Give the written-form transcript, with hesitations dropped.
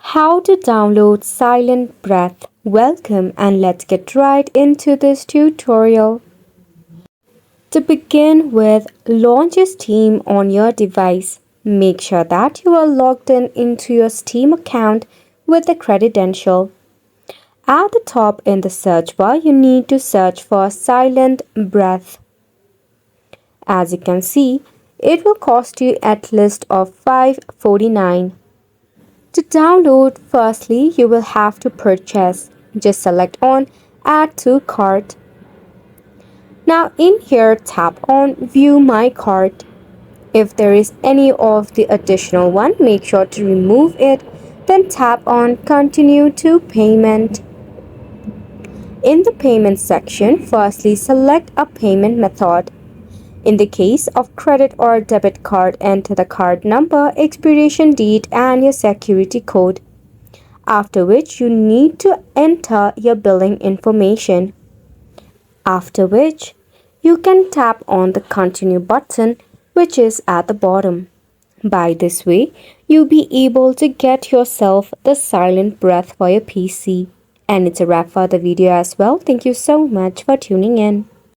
How to download Silent Breath. Welcome and let's get right into this tutorial. To begin with, launch Steam on your device. Make sure that you are logged in into your Steam account with a credential. At the top in the search bar, you need to search for Silent Breath. As you can see, it will cost you at least of $5.49. To download, firstly, you will have to purchase. Just select on Add to Cart. Now in here, tap on View My Cart. If there is any of the additional one, make sure to remove it. Then tap on Continue to Payment. In the payment section, firstly select a payment method. In the case of credit or debit card, enter the card number, expiration date and your security code. After which you need to enter your billing information. After which you can tap on the continue button which is at the bottom. By this way, you'll be able to get yourself the Silent Breath for your PC. And it's a wrap for the video as well. Thank you so much for tuning in.